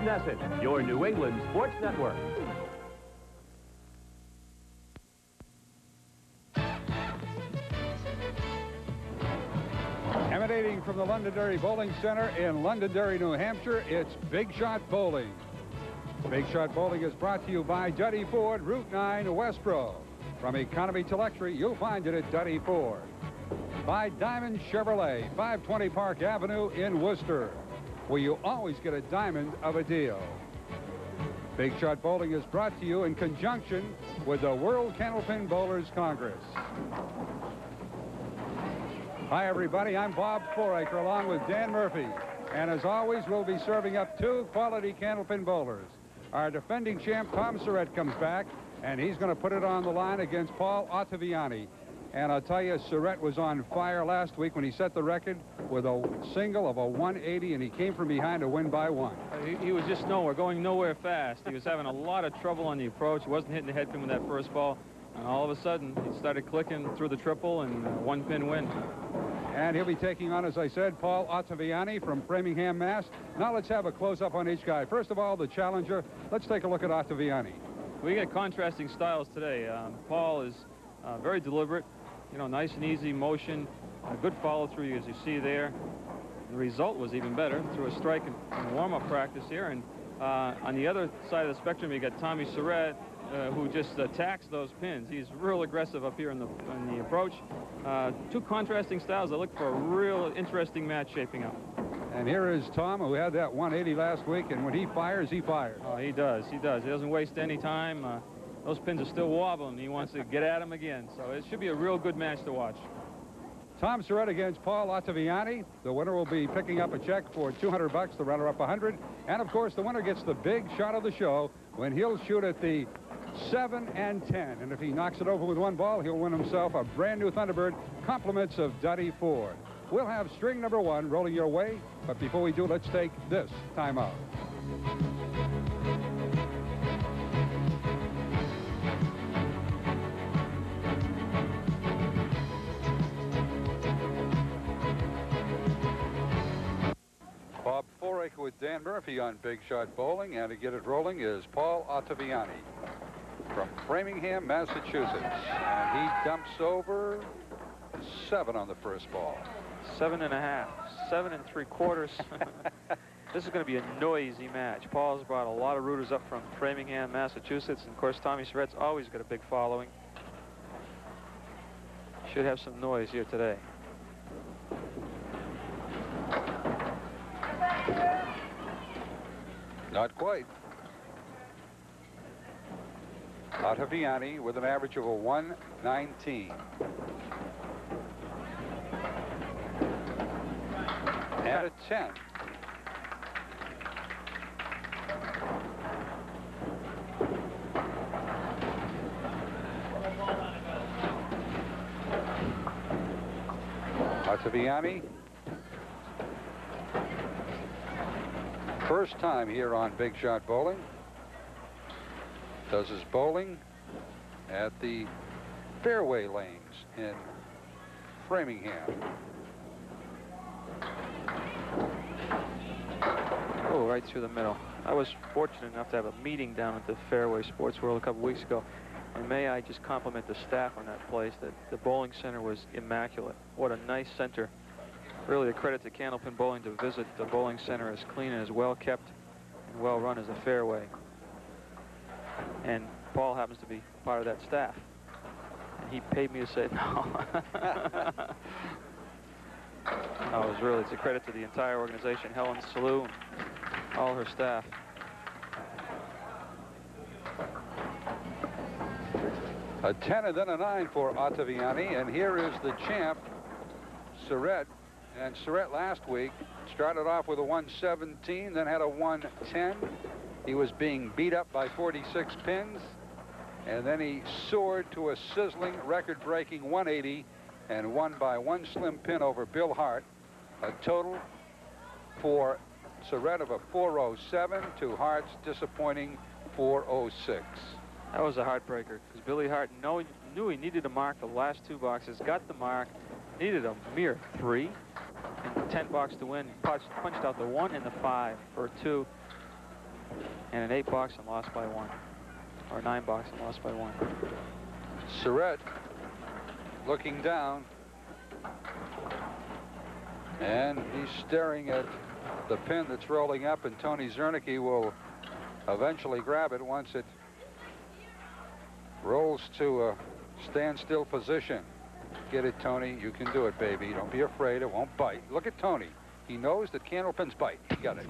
NESN, your New England sports network. Emanating from the Londonderry Bowling Center in Londonderry, New Hampshire, it's Big Shot Bowling. Big Shot Bowling is brought to you by Duddy Ford, Route 9, Westboro. From economy to luxury, you'll find it at Duddy Ford. By Diamond Chevrolet, 520 Park Avenue in Worcester, where you always get a diamond of a deal. Big Shot Bowling is brought to you in conjunction with the World Candlepin Bowlers Congress. Hi, everybody. I'm Bob Fouracre, along with Dan Murphy. And as always, we'll be serving up two quality candlepin bowlers. Our defending champ, Tom Surette, comes back, and he's going to put it on the line against Paul Ottaviani. And I'll tell you, Surette was on fire last week when he set the record with a single of a 180, and he came from behind to win by one. He was just going nowhere fast. He was having a lot of trouble on the approach. He wasn't hitting the head pin with that first ball. And all of a sudden, he started clicking through the triple and one pin win. And he'll be taking on, as I said, Paul Ottaviani from Framingham, Mass. Now let's have a close-up on each guy. First of all, the challenger. Let's take a look at Ottaviani. We get contrasting styles today. Paul is very deliberate, you know, nice and easy motion, a good follow-through, as you see there. The result was even better through a strike in warm-up practice here. And on the other side of the spectrum, you got Tommy Surette, who just attacks those pins. He's real aggressive up here in the approach. Two contrasting styles. I look for a real interesting match shaping up. And here is Tom, who had that 180 last week, and when he fires, he fires. Oh, he does. He does. He doesn't waste any time. Those pins are still wobbling. He wants to get at them again. So it should be a real good match to watch. Tom Surette against Paul Ottaviani. The winner will be picking up a check for $200, the runner-up 100. And, of course, the winner gets the big shot of the show when he'll shoot at the 7 and 10. And if he knocks it over with one ball, he'll win himself a brand-new Thunderbird, compliments of Duddy Ford. We'll have string number 1 rolling your way. But before we do, let's take this timeout. Bob Fouracre with Dan Murphy on Big Shot Bowling, and to get it rolling is Paul Ottaviani from Framingham, Massachusetts. And he dumps over 7 on the first ball. 7.5, 7 3/4. This is going to be a noisy match. Paul's brought a lot of rooters up from Framingham, Massachusetts, and of course Tommy Surette's always got a big following. Should have some noise here today. Not quite. Ottaviani with an average of a 119. And a 10. Ottaviani, first time here on Big Shot Bowling, does his bowling at the fairway lanes in Framingham. Oh, right through the middle. I was fortunate enough to have a meeting down at the Fairway Sports World a couple weeks ago, and may I just compliment the staff on that place. That the bowling center was immaculate. What a nice center. Really a credit to Candlepin Bowling to visit the bowling center as clean and as well kept and well run as a fairway. And Paul happens to be part of that staff. And he paid me to say no. No, it's a credit to the entire organization, Helen Salou, all her staff. A 10 and then a 9 for Ottaviani, and here is the champ, Surette. And Surette last week started off with a 117, then had a 110. He was being beat up by 46 pins, and then he soared to a sizzling record-breaking 180 and won by 1 slim pin over Bill Hart. A total for Surette of a 407 to Hart's disappointing 406. That was a heartbreaker because Billy Hart knew he needed to mark the last 2 boxes, got the mark, needed a mere 3, and 10 bucks to win. Punched out the 1 and the 5 for a 2. and an 8 box and lost by 1. Or 9 box and lost by 1. Surette looking down. And he's staring at the pin that's rolling up, and Tony Zernicke will eventually grab it once it rolls to a standstill position. Get it, Tony. You can do it, baby. Don't be afraid. It won't bite. Look at Tony. He knows that candle pins bite. He got it.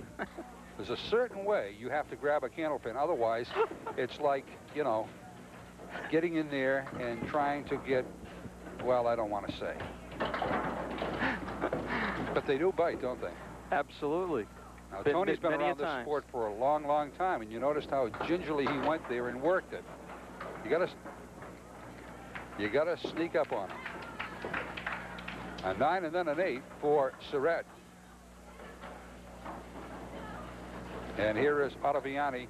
There's a certain way you have to grab a candle pin. Otherwise, it's like, you know, getting in there and trying to get, well, I don't want to say. But they do bite, don't they? Absolutely. Now, Tony's been around this sport for a long, long time, and you noticed how gingerly he went there and worked it. You gotta sneak up on him. A 9 and then an 8 for Surette. And here is Ottaviani.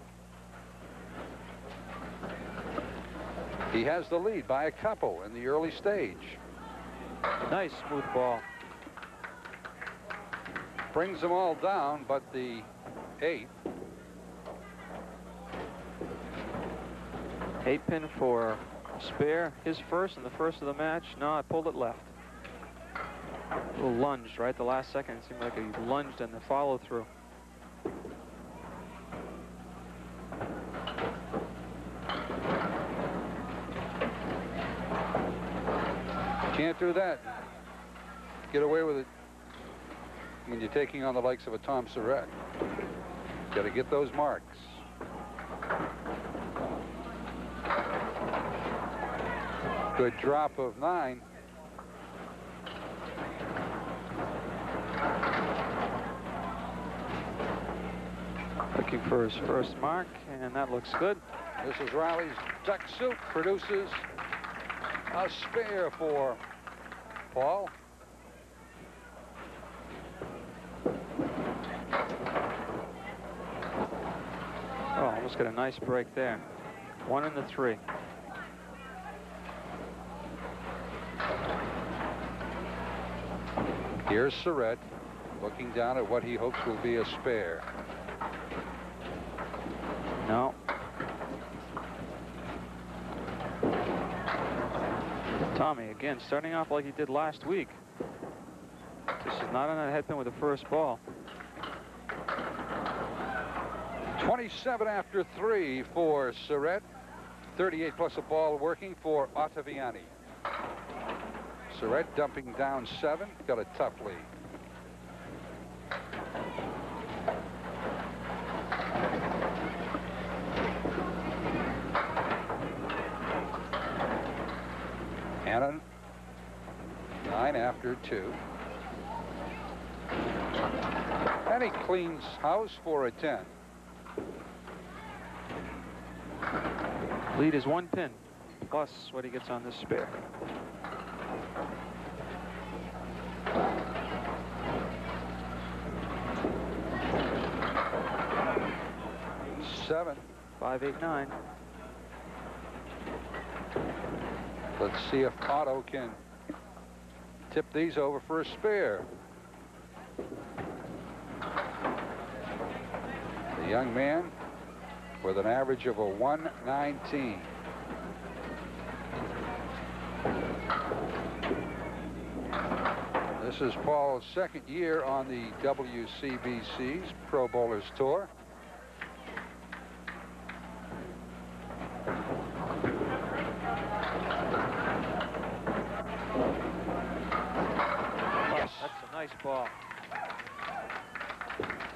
He has the lead by a couple in the early stage. Nice smooth ball. Brings them all down, but the 8. 8 pin for spare. His first and the first of the match. No, I pulled it left. A little lunge right at the last second. It seemed like he lunged in the follow through. Can't do that. Get away with it when you're taking on the likes of a Tom Surette. Got to get those marks. Good drop of 9. Looking for his first mark, and that looks good. This is Riley's duck suit. Produces a spare for Paul. Oh, almost got a nice break there. 1 and the 3. Here's Surette looking down at what he hopes will be a spare. No. Tommy again starting off like he did last week. This is not on that head pin with the first ball. 27 after 3 for Surette. 38 plus a ball working for Ottaviani. Surette dumping down 7. Got a tough lead. Hannon, 9 after 2. And he cleans house for a 10. Lead is 1 pin, plus what he gets on this spare. Seven. 5, 8, 9. Let's see if Otto can tip these over for a spare. The young man with an average of a 119. This is Paul's second year on the WCBC's Pro Bowlers Tour. Yes, that's a nice ball.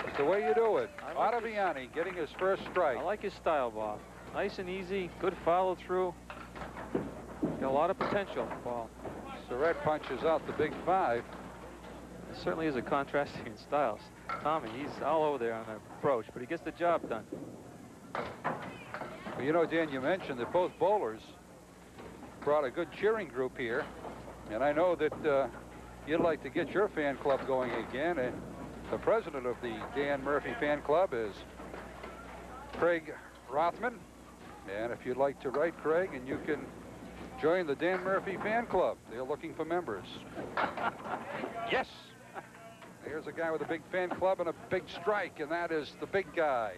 That's the way you do it. Ottaviani getting his first strike. I like his style, Bob. Nice and easy, good follow through. Got a lot of potential, Paul. Surette punches out the big 5. It certainly is a contrasting in styles. Tommy, he's all over there on the approach, but he gets the job done. Well, you know, Dan, you mentioned that both bowlers brought a good cheering group here, and I know that you'd like to get your fan club going again, and the president of the Dan Murphy fan club is Craig Rothman, and if you'd like to write Craig, and you can join the Dan Murphy fan club. They're looking for members. Yes. Here's a guy with a big fan club and a big strike, and that is the big guy.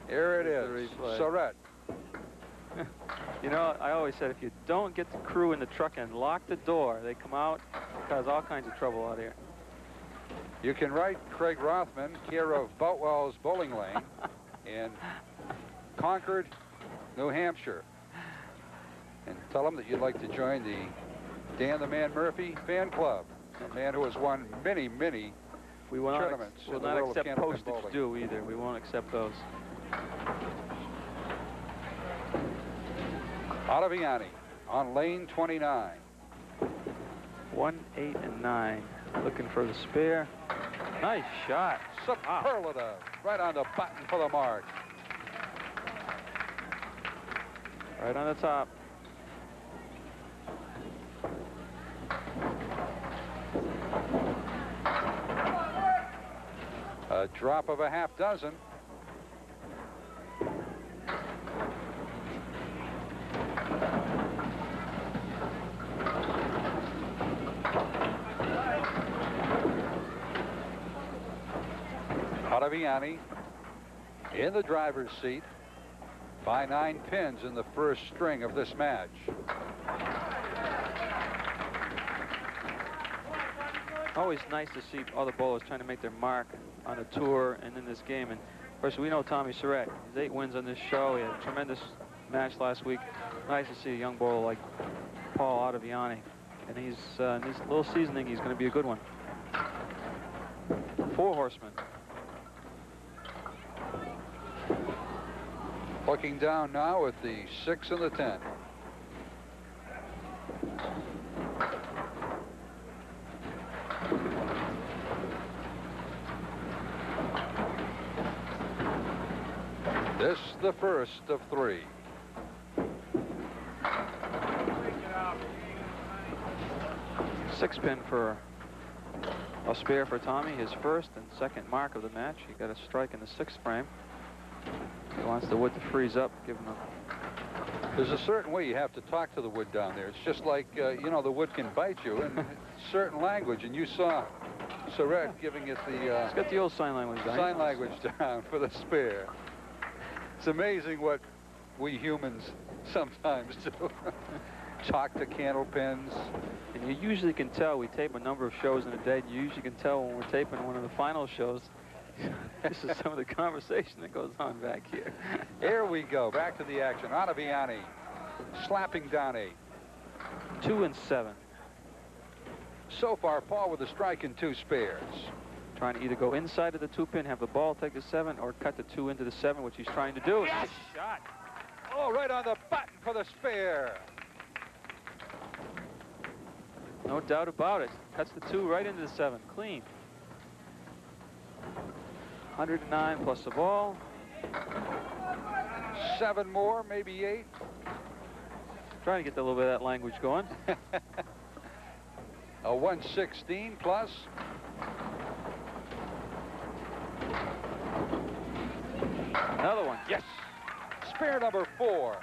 Here it is. Surette. You know, I always said if you don't get the crew in the truck and lock the door, they come out, cause all kinds of trouble out here. You can write Craig Rothman, care of Boutwell's Bowling Lane in Concord, New Hampshire, and tell him that you'd like to join the Dan the Man Murphy fan club, a man who has won many, many tournaments. We'll not accept postage due either. We won't accept those. Ottaviani on lane 29. 1, 8, and 9. Looking for the spare. Nice shot. Superlative. Wow. Right on the button for the mark. Right on the top. A drop of a half dozen. Ottaviani in the driver's seat by 9 pins in the first string of this match. Always nice to see other bowlers trying to make their mark on the tour and in this game. And of course, we know Tommy Surette. He's 8 wins on this show. He had a tremendous match last week. Nice to see a young bowler like Paul Ottaviani. And he's in this little seasoning, he's going to be a good one. 4 horsemen. Looking down now with the 6 and the 10. This the first of 3. Six pin for a spare for Tommy, his first and second mark of the match. He got a strike in the 6th frame. He wants the wood to freeze up, give him a... There's a certain way you have to talk to the wood down there. It's just like, you know, the wood can bite you in certain language, and you saw Surette giving it the... He's got the old sign language down. Sign language down for the spare. It's amazing what we humans sometimes do. Talk to candle pins. And you usually can tell, we tape a number of shows in a day, you usually can tell when we're taping one of the final shows. This is some of the conversation that goes on back here. Here we go, back to the action. Ottaviani slapping down 8. 2 and 7. So far, Paul with a strike and 2 spares. Trying to either go inside of the 2 pin, have the ball take the 7, or cut the 2 into the 7, which he's trying to do. Yes! Nice shot. Oh, right on the button for the spare. No doubt about it. Cuts the 2 right into the 7. Clean. 109 plus the ball. 7 more, maybe 8. Trying to get a little bit of that language going. A 116 plus. Another one. Yes. Spare number 4.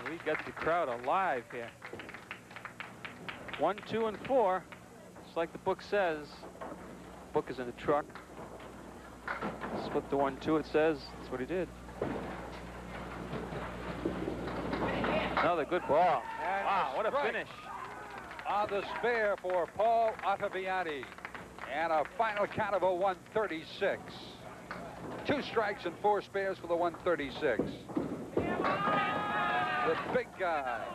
We got the crowd alive here. 1, 2, and 4. It's like the book says. Book is in the truck. Split the 1, 2, it says. That's what he did. Another good ball. And wow, what a finish. On the spare for Paul Ottaviani. And a final count of a 136. 2 strikes and 4 spares for the 136. The big guy.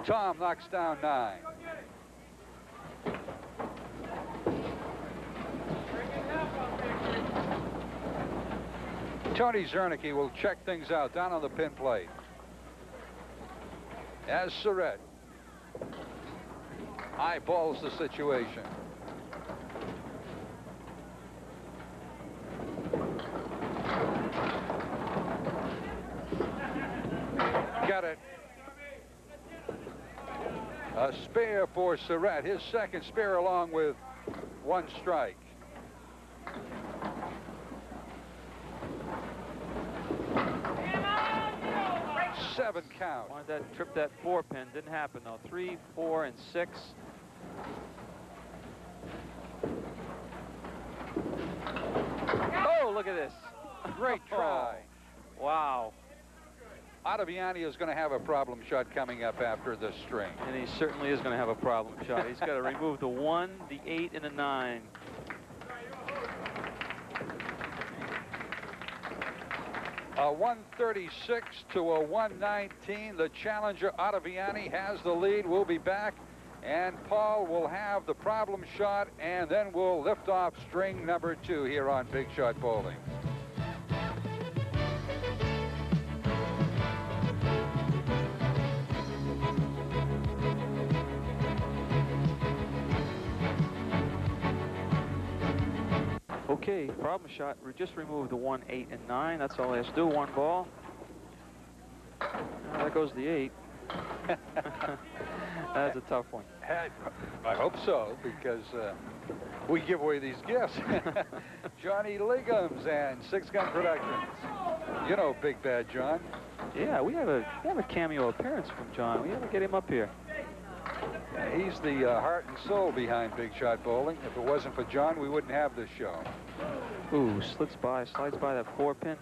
Tom knocks down 9. Tony Zernicke will check things out down on the pin plate. As Surette eyeballs the situation. Got it. A spare for Surette, his second spare along with 1 strike. Seven count. Wanted that trip that 4 pin. Didn't happen though. 3, 4, and 6. Oh, look at this. Great try. Wow. Ottaviani is going to have a problem shot coming up after this string. And he certainly is going to have a problem shot. He's got to remove the 1, the 8, and the 9. A 136 to a 119. The challenger Ottaviani has the lead. We'll be back, and Paul will have the problem shot, and then we'll lift off string number 2 here on Big Shot Bowling. Okay, problem shot. We just removed the 1, 8, and 9. That's all he has to do. 1 ball. There goes the 8. That's a tough one. I hope so, because we give away these gifts. Johnny Legums and 6 Gun Productions. You know Big Bad John. Yeah, we have a cameo appearance from John. We have to get him up here. Yeah, he's the heart and soul behind Big Shot Bowling. If it wasn't for John, we wouldn't have this show. Ooh, slides by that 4-pin.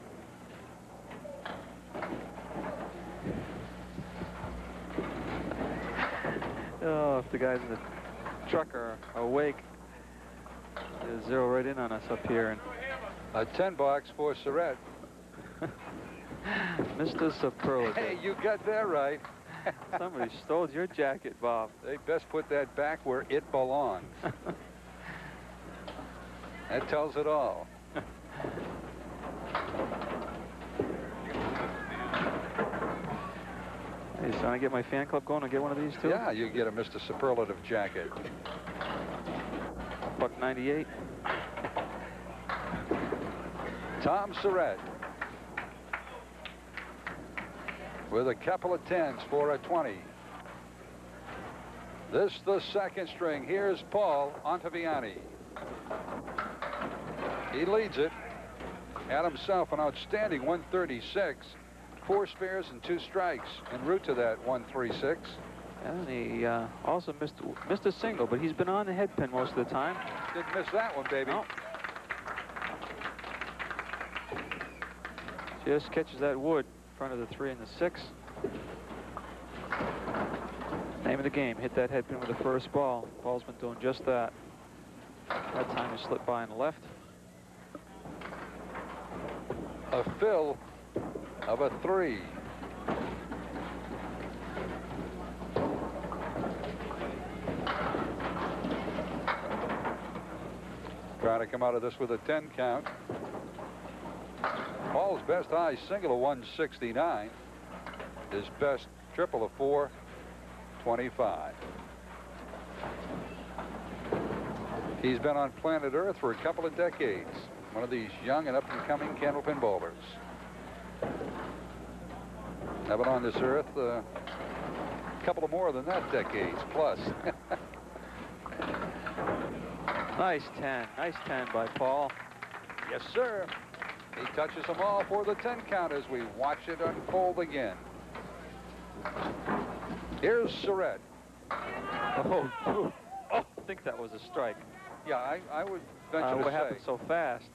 Oh, if the guys in the truck are awake, they'll zero right in on us up here. And a 10 box for Surette. Mr. Superlative. Hey, you got that right. Somebody stole your jacket, Bob. They best put that back where it belongs. That tells it all. Hey, trying to get my fan club going and get one of these too? Yeah, you get a Mr. Superlative jacket. $1.98. Tom Surette with a couple of 10s for a 20. This the second string. Here's Paul Ottaviani. He leads it. Had himself an outstanding 136. 4 spares and 2 strikes en route to that 136. And he also missed a single, but he's been on the head pin most of the time. Didn't miss that one, baby. No. Just catches that wood in front of the 3 and the 6. Name of the game, hit that head pin with the first ball. Paul's been doing just that. That time he slipped by on the left. A fill of a 3. Trying to come out of this with a 10 count. Paul's best high single of 169. His best triple of 425. He's been on planet Earth for a couple of decades. One of these young and up-and-coming candlepin bowlers. I've been on this earth a couple of more than that decades plus. Nice 10. Nice 10 by Paul. Yes, sir. He touches them all for the 10 count as we watch it unfold again. Here's Surette. Oh, I think that was a strike. Yeah, I would venture to what say. happened so fast?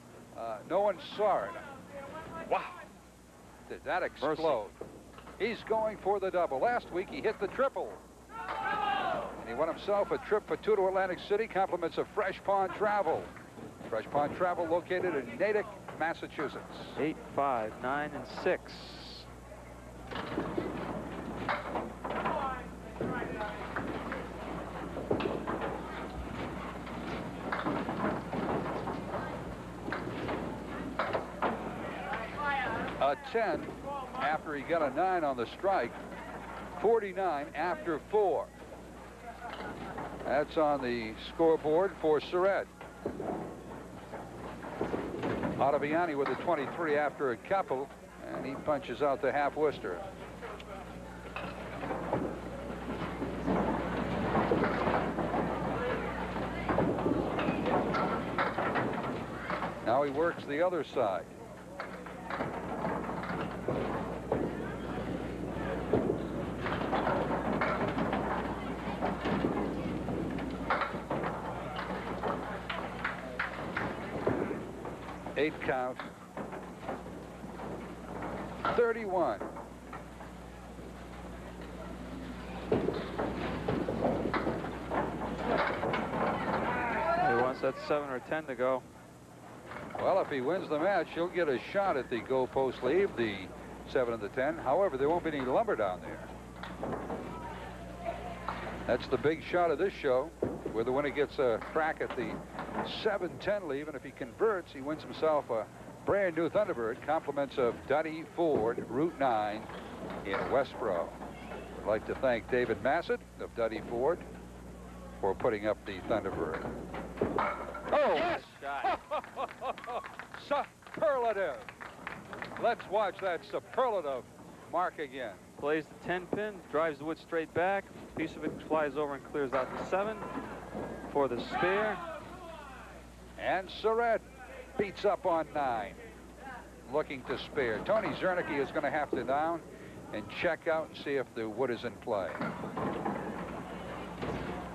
No one saw it. Wow. Did that explode? Mercy. He's going for the double. Last week he hit the triple. And he won himself a trip for 2 to Atlantic City, compliments of Fresh Pond Travel. Fresh Pond Travel located in Natick, Massachusetts. 8, 5, 9, and 6. A 10 after he got a 9 on the strike. 49 after 4. That's on the scoreboard for Surette. Ottaviani with a 23 after a couple, and he punches out the half Worcester. Now he works the other side. Eight count. 31. He wants that 7 or 10 to go. Well, if he wins the match, he'll get a shot at the goalpost leave, the 7 and the 10. However, there won't be any lumber down there. That's the big shot of this show, where the winner gets a crack at the 7-10 leave, and if he converts, he wins himself a brand new Thunderbird. Compliments of Duddy Ford, Route 9 in Westboro. I'd like to thank David Massett of Duddy Ford for putting up the Thunderbird. Oh, yes! Superlative. Let's watch that superlative mark again. Plays the 10 pin, drives the wood straight back. A piece of it flies over and clears out the 7 for the spare. And Surette beats up on 9, looking to spare. Tony Zernicke is going to have to down and check out and see if the wood is in play.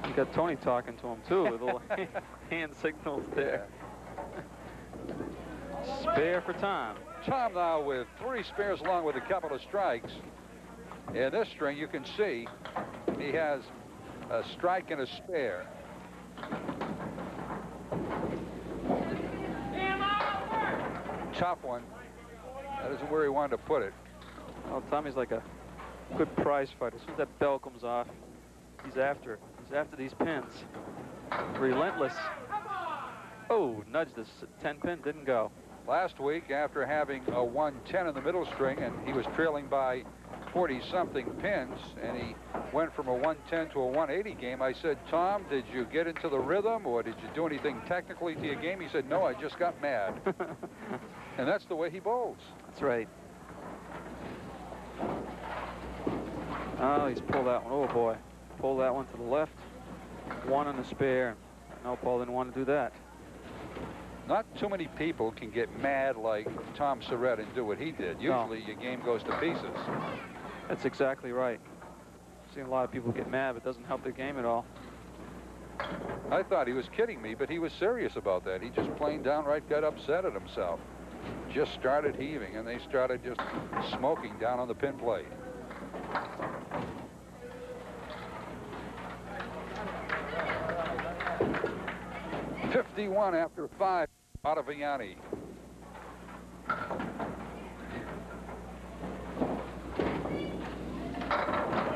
You got Tony talking to him too with little hand signals there. Spare for Tom. Tom now with 3 spares along with a couple of strikes. In this string, you can see he has a strike and a spare. Tough one. That isn't where he wanted to put it. Well, Tommy's like a good prize fighter. As soon as that bell comes off, he's after it. He's after these pins. Relentless. Oh, nudged this 10 pin, didn't go. Last week, after having a 110 in the middle string, and he was trailing by 40-something pins, and he went from a 110 to a 180 game, I said, Tom, did you get into the rhythm, or did you do anything technically to your game? He said, no, I just got mad. And that's the way he bowls. That's right. Oh, he's pulled that one. Oh, boy. Pulled that one to the left. 1 on the spare. No, Paul didn't want to do that. Not too many people can get mad like Tom Surette and do what he did. Usually your game goes to pieces. That's exactly right. I've seen a lot of people get mad, but it doesn't help their game at all. I thought he was kidding me, but he was serious about that. He just plain downright got upset at himself. Just started heaving, and they started just smoking down on the pin plate. .51 after 5, Ottaviani.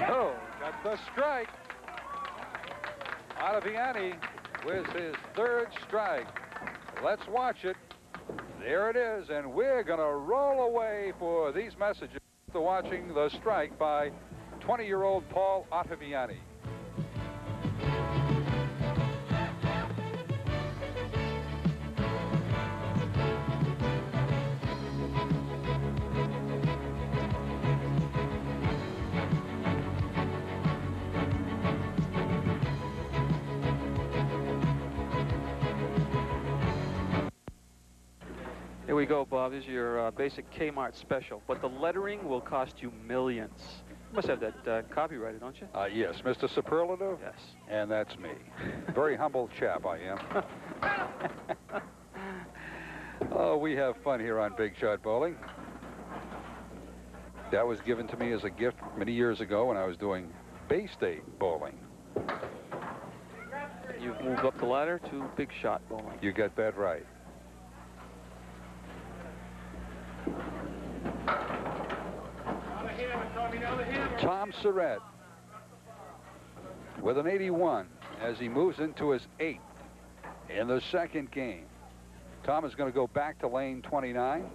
Oh, got the strike. Ottaviani with his 3rd strike. Let's watch it. There it is, and we're going to roll away for these messages after watching the strike by 20-year-old Paul Ottaviani. Here we go, Bob. This is your basic Kmart special, but the lettering will cost you millions. You must have that copyrighted, don't you? Yes, Mr. Superlative. Yes. And that's me. Very humble chap I am. Oh, we have fun here on Big Shot Bowling. That was given to me as a gift many years ago when I was doing Bay State bowling. You've moved up the ladder to Big Shot Bowling. You get that right. Tom Surette with an 81 as he moves into his 8th in the 2nd game. Tom is going to go back to lane 29.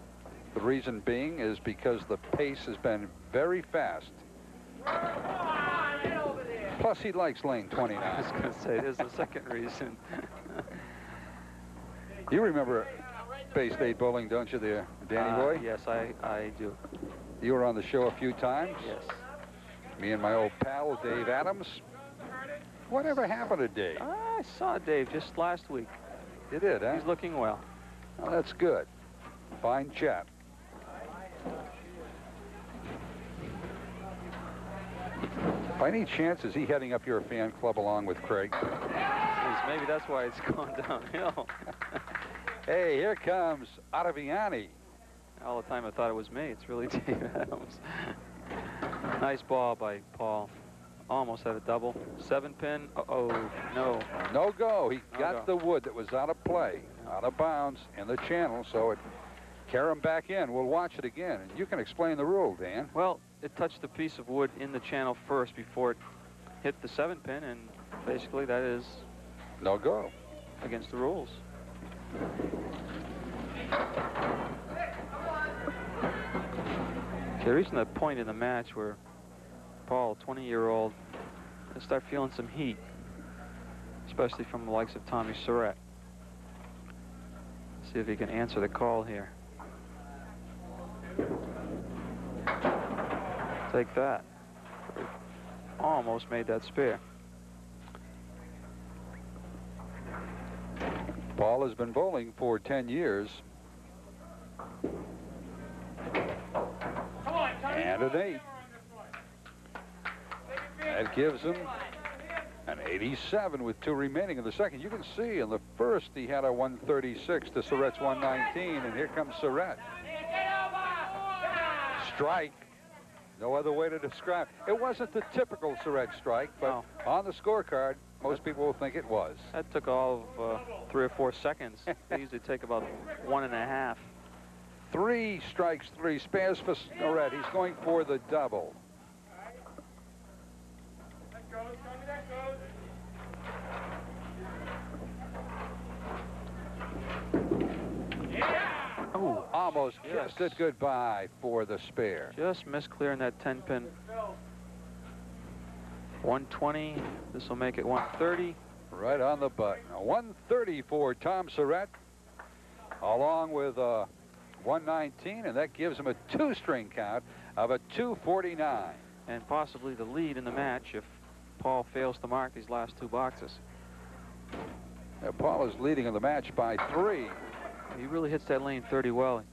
The reason being is because the pace has been very fast. Plus, he likes lane 29. I was going to say, there's the second reason. You remember Bay State bowling, don't you, there, Danny boy? Yes, I do. You were on the show a few times. Yes. Me and my old pal, Dave Adams. Whatever happened to Dave? I saw Dave just last week. You did, huh? He's looking well. Oh, that's good. Fine chap. By any chance, is he heading up your fan club along with Craig? Jeez, maybe that's why it's going downhill. Hey, here comes Ottaviani. All the time I thought it was me. It's really Dave Adams. Nice ball by Paul. Almost had a double. 7-pin. Uh-oh, no. No go. He No got go. the wood that was out of play, out of bounds in the channel, so it carried him back in. We'll watch it again, and you can explain the rule, Dan. Well, it touched a piece of wood in the channel first before it hit the 7-pin, and basically that is No go. against the rules. Okay, reaching that point in the match where Paul, 20-year-old, will start feeling some heat, especially from the likes of Tommy Surette. See if he can answer the call here. Take that. Almost made that spare. Paul has been bowling for 10 years. And an 8. That gives him an 87 with 2 remaining in the second. You can see in the first he had a 136 to Surette's 119, and here comes Surette. Strike. No other way to describe it. It wasn't the typical Surette strike, but No. on the scorecard, most people will think it was. That took all of 3 or 4 seconds. They usually take about 1.5. 3 strikes, 3 spares for Surette. He's going for the double. Oh, Almost Yes. kissed it goodbye for the spare. just missed clearing that 10-pin. 120. This will make it 130. Right on the button. A 130 for Tom Surette, along with 119, and that gives him a 2-string count of a 249. And possibly the lead in the match if Paul fails to mark these last 2 boxes. Now, Paul is leading in the match by 3. He really hits that lane 30 well.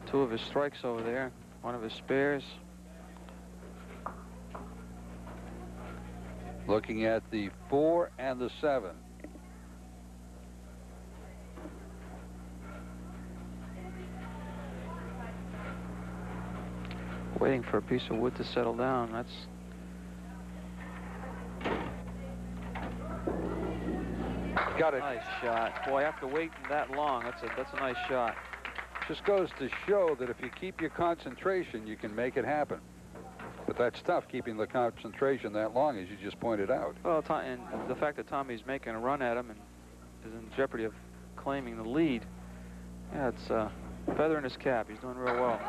2 of his strikes over there, 1 of his spares. Looking at the 4 and the 7. Waiting for a piece of wood to settle down. That's Got it. nice shot. Boy, after waiting that long, that's a nice shot. Just goes to show that if you keep your concentration, you can make it happen. But that's tough, keeping the concentration that long, as you just pointed out. Well, and the fact that Tommy's making a run at him and is in jeopardy of claiming the lead. Yeah, it's a feather in his cap. He's doing real well.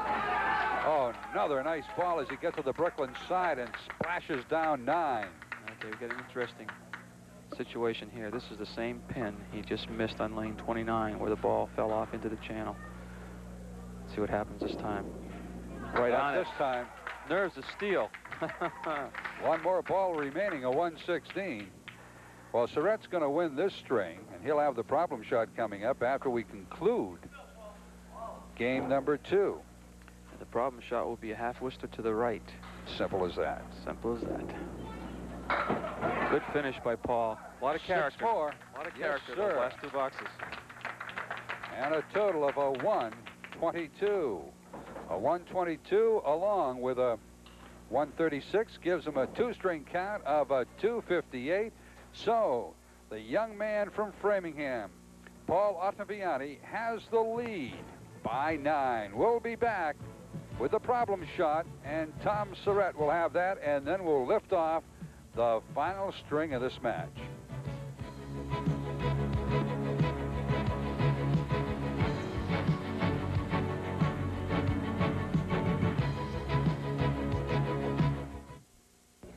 Oh, another nice ball as he gets to the Brooklyn side and splashes down 9. Okay, we got an interesting situation here. This is the same pin he just missed on lane 29 where the ball fell off into the channel. Let's see what happens this time. Right Not on this it. time. Nerves of steel. 1 more ball remaining, a 116. Well, Surette's going to win this string, and he'll have the problem shot coming up after we conclude game number 2. The problem shot will be a half Worcester to the right. Simple as that. Simple as that. Good finish by Paul. A lot of character. 6-4. A lot of Yes, character sir. those last 2 boxes. And a total of a 122. A 122 along with a 136 gives him a 2-string count of a 258. So the young man from Framingham, Paul Ottaviani, has the lead by 9. We'll be back with the problem shot, and Tom Surette will have that, and then we'll lift off the final string of this match.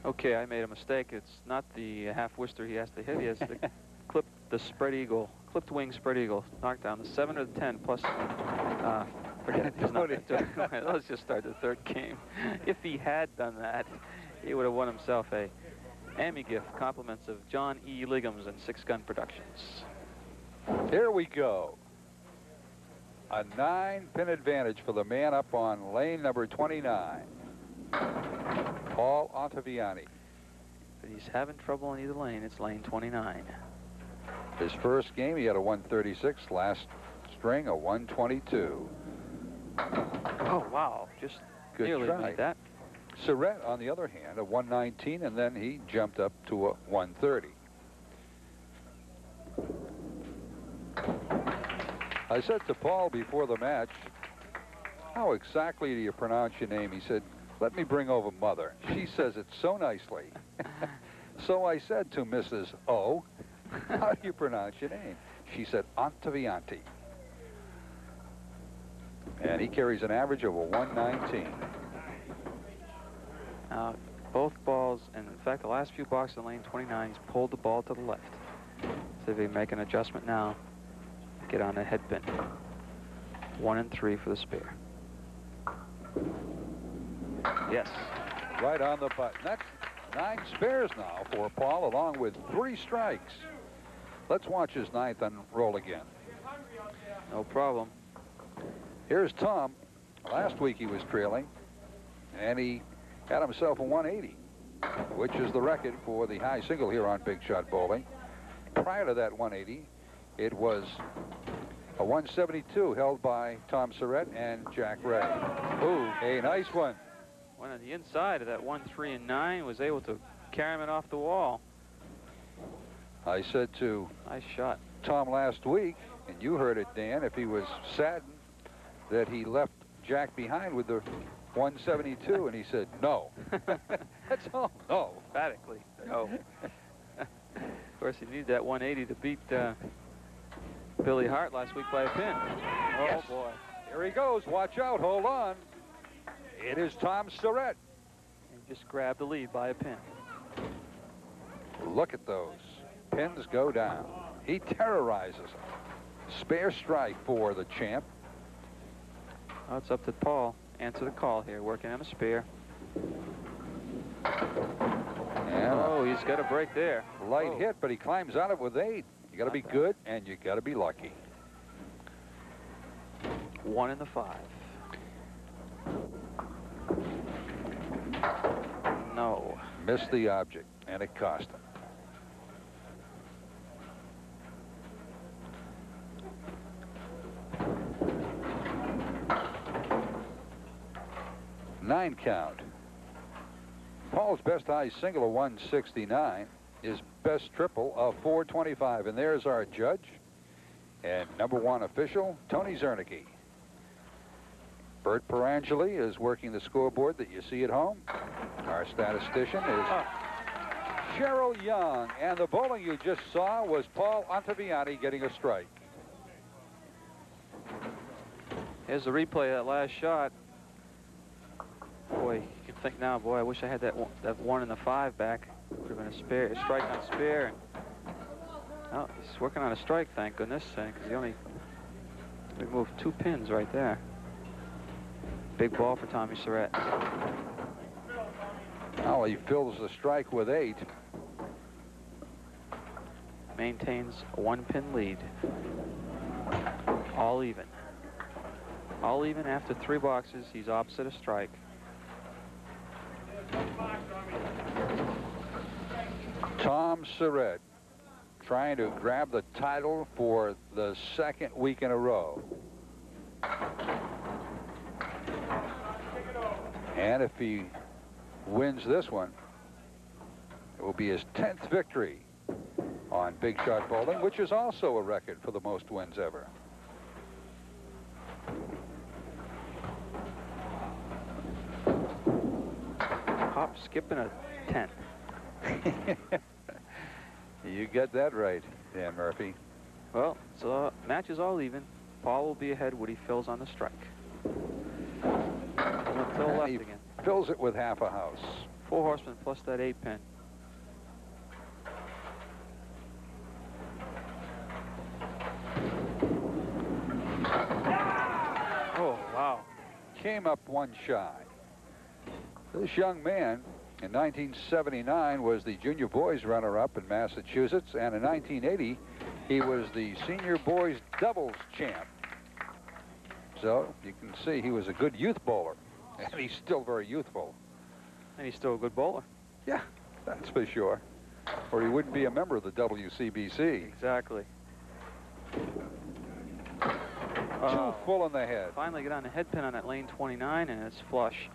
Okay, I made a mistake. It's not the half Worcester he has to hit. He has to clip the spread eagle, clipped wing spread eagle, knock down the 7 or the 10 plus. Forget it. He's not gonna do it. Let's just start the 3rd game. If he had done that, he would have won himself a Emmy gift, compliments of John E. Liggums and 6 Gun Productions. Here we go. A 9-pin advantage for the man up on lane number 29. Paul Ottaviani. But he's having trouble in either lane. It's lane 29. His first game, he had a 136. Last string, a 122. Oh, wow. Just Good nearly try. made that. Surette, on the other hand, a 119, and then he jumped up to a 130. I said to Paul before the match, how exactly do you pronounce your name? He said, let me bring over Mother. She says it so nicely. So I said to Mrs. O, how do you pronounce your name? She said, Ottaviani. And he carries an average of a 119. Both balls, and in fact, the last few boxes in lane 29, he's pulled the ball to the left. So if he make an adjustment now, get on the headpin. 1 and 3 for the spare. Yes. Right on the button. That's 9 spares now for Paul, along with 3 strikes. Let's watch his 9th unroll again. No problem. Here's Tom. Last week he was trailing, and he had himself a 180, which is the record for the high single here on Big Shot Bowling. Prior to that 180, it was a 172 held by Tom Surette and Jack Ray. Ooh, a nice one. Went on the inside of that 1, 3, and 9, was able to carry him off the wall. I said to Nice shot. Tom last week, and you heard it, Dan, if he was saddened that he left Jack behind with the 172, and he said, no. That's all. No. Emphatically, no. Of course, he needed that 180 to beat Billy Hart last week by a pin. Oh, yes. Boy. Here he goes. Watch out. Hold on. It is Tom Surette. He just grabbed the lead by a pin. Look at those. Pins go down. He terrorizes them. Spare strike for the champ. Well, it's up to Paul. Answer the call here, working on a spare. And oh, he's got a break there. Light hit, but he climbs out of it with 8. You got to be good, and you got to be lucky. 1 in the 5. No. Missed the object, and it cost him. Nine count. Paul's best high single of 169. His best triple of 425. And there's our judge and #1 official, Tony Zernicke. Bert Perangeli is working the scoreboard that you see at home. Our statistician is Cheryl Young. And the bowling you just saw was Paul Ottaviani getting a strike. Here's the replay of that last shot. Boy, you can think now, boy, I wish I had that 1 in the 5 back. Would have been a spare, a strike on spare. Oh, he's working on a strike, thank goodness, because he only removed 2 pins right there. Big ball for Tommy Surette. Now he fills the strike with 8. Maintains a 1-pin lead. All even. All even after 3 boxes. He's opposite a strike. Tom Surette trying to grab the title for the 2nd week in a row. And if he wins this one, it will be his 10th victory on Big Shot Bowling, which is also a record for the most wins ever. Hop, skipping a 10. You get that right, Dan Murphy. Well, so match is all even. Paul will be ahead. Woody fills on the strike. Phil left He again. fills it with half a house. 4 horsemen plus that 8-pin. Oh, wow. Came up 1 shy. This young man in 1979 was the junior boys runner-up in Massachusetts, and in 1980 he was the senior boys doubles champ. So you can see he was a good youth bowler, and he's still very youthful. And he's still a good bowler. Yeah, that's for sure. Or he wouldn't be a member of the WCBC. Exactly. Too full in the head. Finally get on the head pin on that lane 29, and it's flush.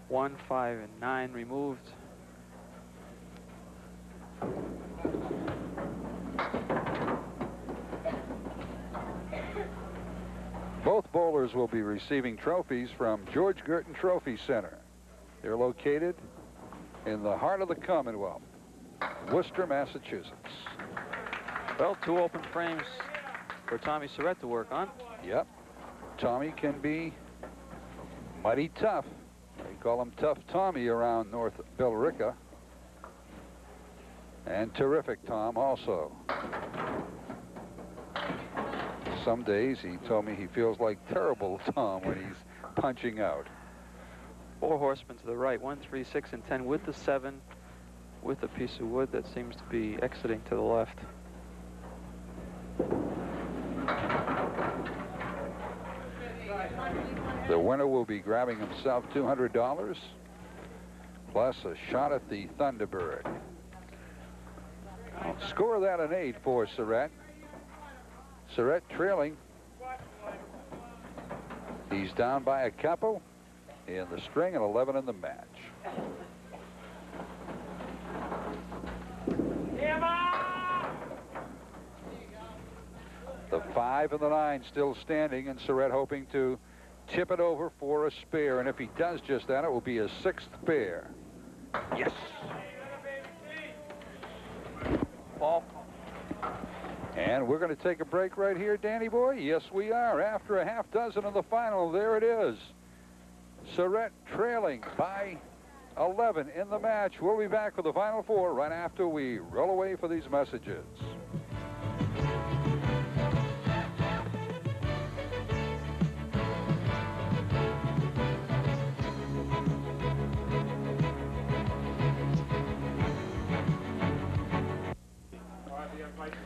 1, 5, and 9 removed. Both bowlers will be receiving trophies from George Girton Trophy Center. They're located in the heart of the Commonwealth, Worcester, Massachusetts. Well, 2 open frames for Tommy Surette to work on. Yep. Tommy can be mighty tough. They call him Tough Tommy around North Billerica. And terrific Tom also. Some days he told me he feels like terrible Tom when he's punching out. 4 horsemen to the right, 1, 3, 6, and 10 with the 7, with a piece of wood that seems to be exiting to the left. The winner will be grabbing himself $200 plus a shot at the Thunderbird. I'll score that an 8 for Surette. Surette trailing. He's down by a couple in the string and 11 in the match. The 5 and the 9 still standing, and Surette hoping to tip it over for a spare, and if he does just that, it will be a 6th pair. Yes. Ball. And we're going to take a break right here, Danny boy. Yes, we are. After a half dozen of the final, there it is. Surette trailing by 11 in the match. We'll be back for the final 4 right after we roll away for these messages.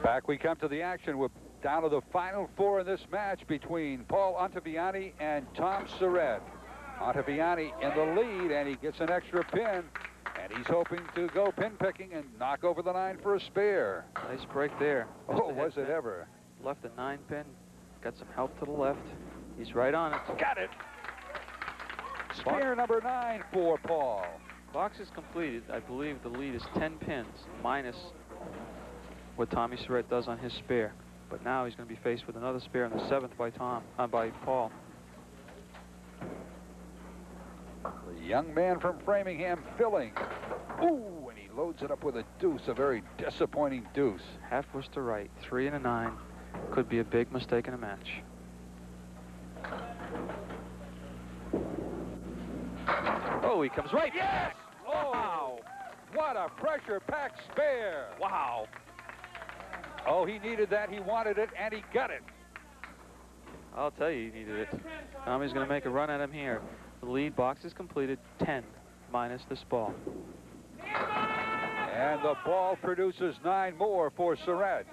Back we come to the action. We're down to the final 4 in this match between Paul Ottaviani and Tom Surette. Ottaviani in the lead, and he gets an extra pin, and he's hoping to go pin picking and knock over the 9 for a spare. Nice break there. Oh, was it ever. Left a 9 pin, got some help to the left. He's right on it. Got it. Spare number 9 for Paul. Box is completed. I believe the lead is 10 pins minus what Tommy Surette does on his spare. But now he's going to be faced with another spare in the 7th by Paul. The young man from Framingham filling. Ooh, and he loads it up with a deuce, a very disappointing deuce. Half Worcester right, 3 and a 9. Could be a big mistake in a match. Oh, he comes right. Yes! Oh, wow. What a pressure-packed spare. Wow. Oh, he needed that. He wanted it, and he got it. I'll tell you, he needed it. Tommy's going to make a run at him here. The lead box is completed, 10 minus this ball. And the ball produces 9 more for Surette.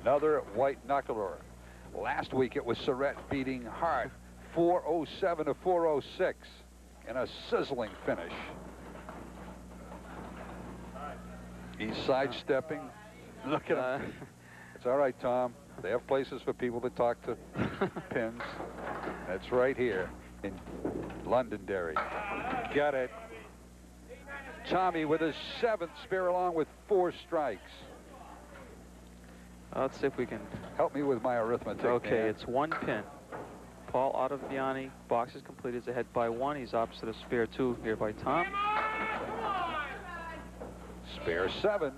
Another white knuckler. Last week it was Surette beating Hart 407 to 406 in a sizzling finish. He's sidestepping. Look at him. It's all right, Tom. They have places for people to talk to pins. That's right here in Londonderry. Got it. Tommy with his 7th spare along with 4 strikes. Let's see if we can help me with my arithmetic. Okay, man. It's 1 pin. Paul Ottaviani, box is completed, is ahead by 1. He's opposite of spare 2 here by Tom. Spare 7.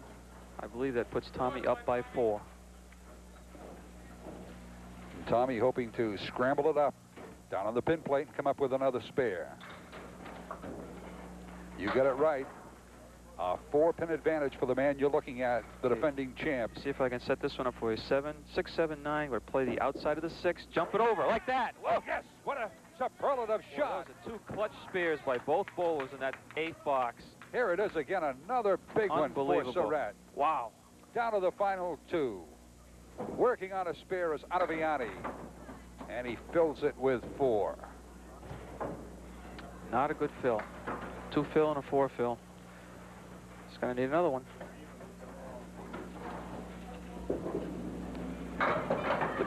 I believe that puts Tommy up by 4. And Tommy hoping to scramble it up down on the pin plate and come up with another spare. You got it right. A 4-pin advantage for the man you're looking at, the defending champ. See if I can set this one up for you. 7, 6, 7, 9. We're play the outside of the 6. Jump it over like that. Whoa, yes, what a superlative shot. Those are 2 clutch spares by both bowlers in that 8th box. Here it is again, another big one for Surette. Wow. Down to the final 2. Working on a spare is Ottaviani, and he fills it with 4. Not a good fill. 2 fill and a 4 fill. He's going to need another one.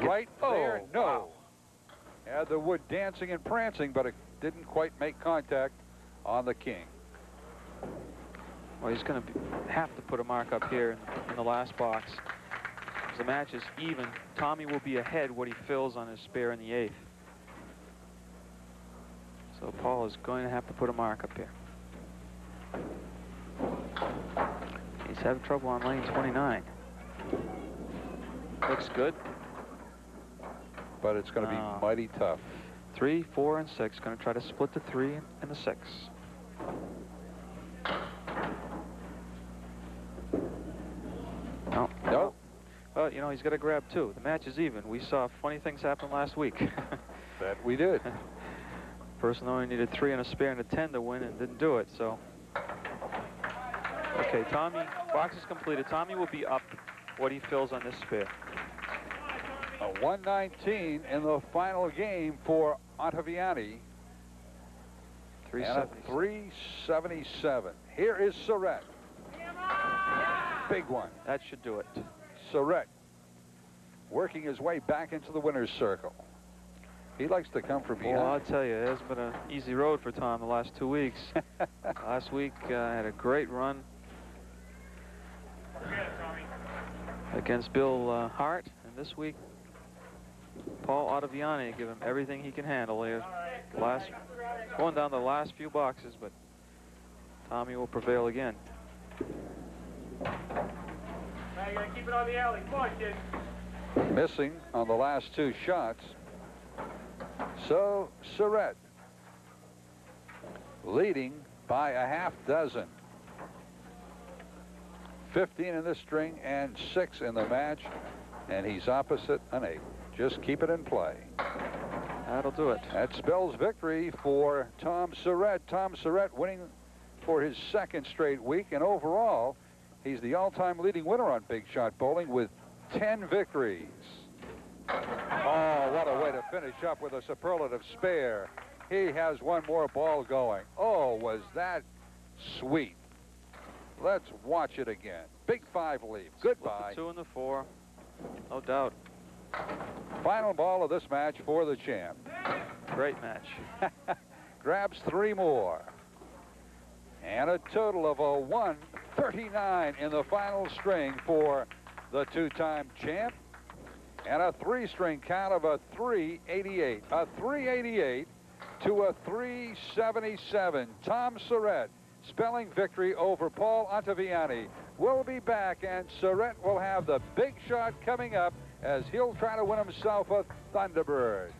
Right there, no. Wow. Had the wood dancing and prancing, but it didn't quite make contact on the king. Well, he's going to have to put a mark up here in the last box. As the match is even, Tommy will be ahead what he fills on his spare in the 8th. So Paul is going to have to put a mark up here. He's having trouble on lane 29. Looks good. But it's going to be mighty tough. 3, 4, and 6. Going to try to split the 3 and the 6. No. Nope. Well, you know, he's got to grab 2. The match is even. We saw funny things happen last week. That we did. Person only needed 3 and a spare and a 10 to win and didn't do it, so. Okay, Tommy, box is completed. Tommy will be up what he fills on this spare. A 119 in the final game for Ottaviani. 377. Here is Surette. Big one. That should do it. Surette working his way back into the winner's circle. He likes to come from behind. Well, I'll tell you, it hasn't been an easy road for Tom the last 2 weeks. Last week, had a great run against Bill Hart, and this week, Paul Ottaviani give him everything he can handle here. Going down the last few boxes, but Tommy will prevail again. Now you gotta keep it on the alley. Come on, kid. Missing on the last 2 shots. So Surette leading by a half dozen. 15 in this string and 6 in the match, and he's opposite an 8. Just keep it in play. That'll do it. That spells victory for Tom Surette. Tom Surette winning for his 2nd straight week, and overall, he's the all-time leading winner on Big Shot Bowling with 10 victories. Oh, what a way to finish up with a superlative spare. He has one more ball going. Oh, was that sweet. Let's watch it again. Big 5 lead. Goodbye. The 2 and the 4. No doubt. Final ball of this match for the champ. Great match. Grabs 3 more. And a total of a 139 in the final string for the 2-time champ. And a 3-string count of a 388. A 388 to a 377. Tom Surette spelling victory over Paul Ottaviani. We'll be back, and Surette will have the big shot coming up as he'll try to win himself a Thunderbird.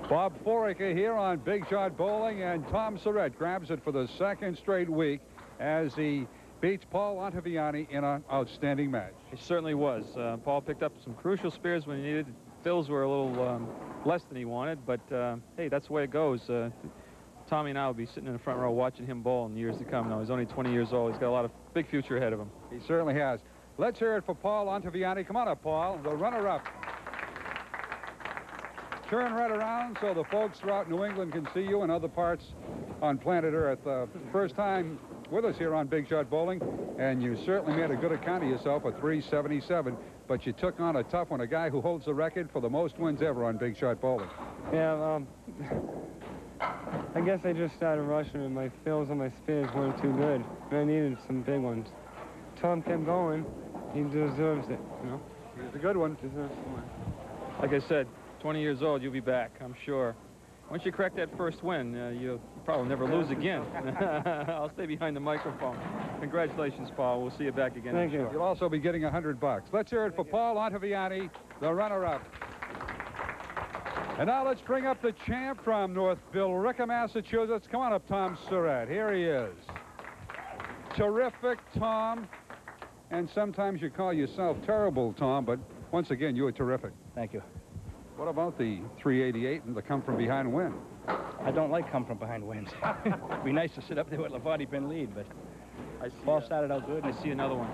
Bob Fouracre here on Big Shot Bowling, and Tom Surette grabs it for the 2nd straight week as he beats Paul Ottaviani in an outstanding match. It certainly was. Paul picked up some crucial spares when he needed. Fills were a little less than he wanted, but hey, that's the way it goes. Tommy and I will be sitting in the front row watching him bowl in years to come. Now, he's only 20 years old. He's got a lot of big future ahead of him. He certainly has. Let's hear it for Paul Ottaviani. Come on up, Paul, the runner-up. Turn right around so the folks throughout New England can see you and other parts on planet Earth. First time with us here on Big Shot Bowling, and you certainly made a good account of yourself at 377, but you took on a tough one, a guy who holds the record for the most wins ever on Big Shot Bowling. Yeah, I guess I just started rushing and my fills and my spares weren't too good, and I needed some big ones. Tom kept going. He deserves it, you know? He's a good one. Deserves one. Like I said, 20 years old, you'll be back, I'm sure. Once you crack that first win, you'll probably never lose again. I'll stay behind the microphone. Congratulations, Paul. We'll see you back again. Thank you. You'll also be getting $100. Let's hear it for Paul Ottaviani, the runner-up. And now let's bring up the champ from North Billerica, Massachusetts. Come on up, Tom Surette. Here he is. Terrific, Tom. And sometimes you call yourself terrible, Tom, but once again, you were terrific. Thank you. What about the 388 and the come from behind win? I don't like come from behind wins. It'd be nice to sit up there with Lavardi pin lead, but Paul started out good. I see another one.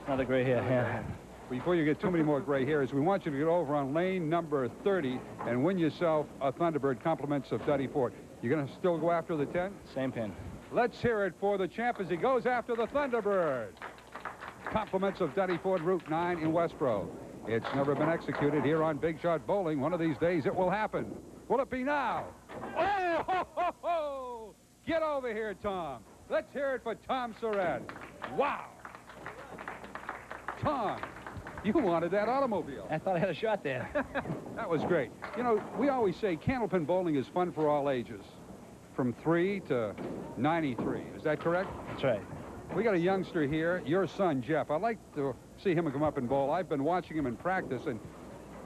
Another gray hair. Yeah. before you get too many more gray hairs, we want you to get over on lane number 30 and win yourself a Thunderbird, compliments of Duddy Ford. You're going to still go after the 10? Same pin. Let's hear it for the champ as he goes after the Thunderbird. Compliments of Duddy Ford, Route 9 in Westboro. It's never been executed here on Big Shot Bowling. One of these days it will happen. Will it be now? Oh, ho, ho, ho! Get over here, Tom. Let's hear it for Tom Surette. Wow. Tom, you wanted that automobile. I thought I had a shot there. That was great. You know, we always say candlepin bowling is fun for all ages, from 3 to 93. Is that correct? That's right. We got a youngster here, your son, Jeff. I'd like to see him come up and bowl. I've been watching him in practice, and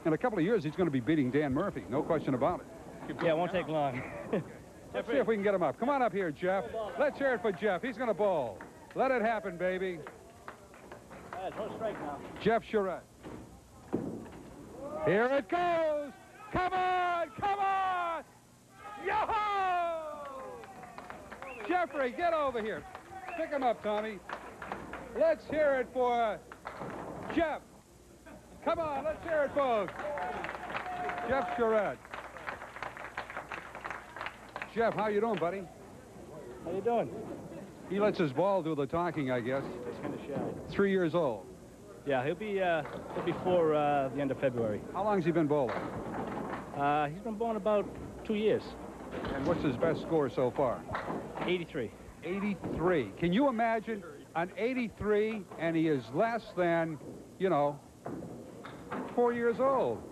in a couple of years, he's going to be beating Dan Murphy. No question about it. Yeah, it won't take long. Let's see if we can get him up. Come on up here, Jeff. Let's hear it for Jeff. He's going to bowl. Let it happen, baby. Jeff Surette. Here it goes. Come on, come on. Yo-ho! Jeffrey, get over here. Pick him up, Tommy. Let's hear it for Jeff. Come on, let's hear it, folks. Jeff Surette. Jeff, how you doing, buddy? How you doing? He lets his ball do the talking, I guess. It's kind of shy. 3 years old. Yeah, he'll be for the end of February. How long's he been bowling? He's been bowling about 2 years. And what's his best score so far? 83. 83. Can you imagine an 83 and he is less than, you know, 4 years old?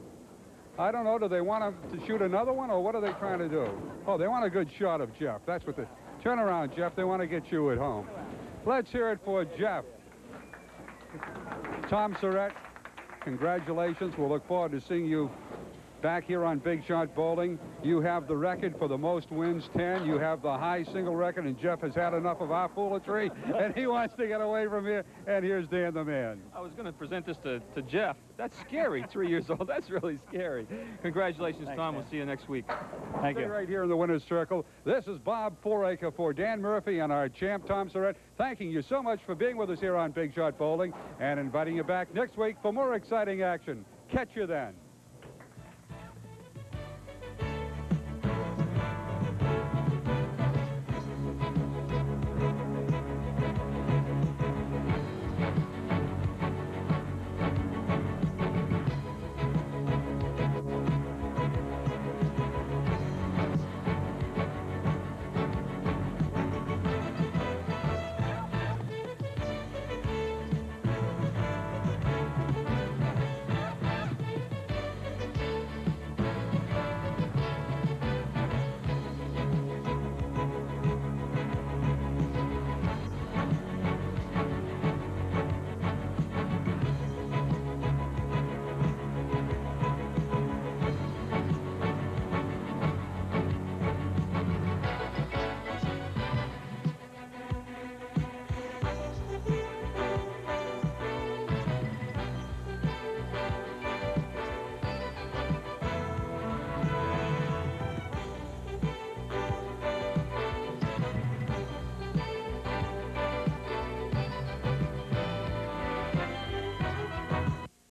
I don't know. Do they want him to shoot another one, or what are they trying to do? Oh, they want a good shot of Jeff. That's what they... Turn around, Jeff. They want to get you at home. Let's hear it for Jeff. Tom Surette, congratulations. We'll look forward to seeing you back here on Big Shot Bowling. You have the record for the most wins, 10. You have the high single record, and Jeff has had enough of our foolery, and he wants to get away from here. And here's Dan the man. I was going to present this to Jeff. That's scary, 3 years old. That's really scary. Congratulations, Thanks, Tom. man. We'll see you next week. Thank Stay you. right here in the winner's circle. This is Bob Fouracre for Dan Murphy and our champ, Tom Surette, thanking you so much for being with us here on Big Shot Bowling and inviting you back next week for more exciting action. Catch you then.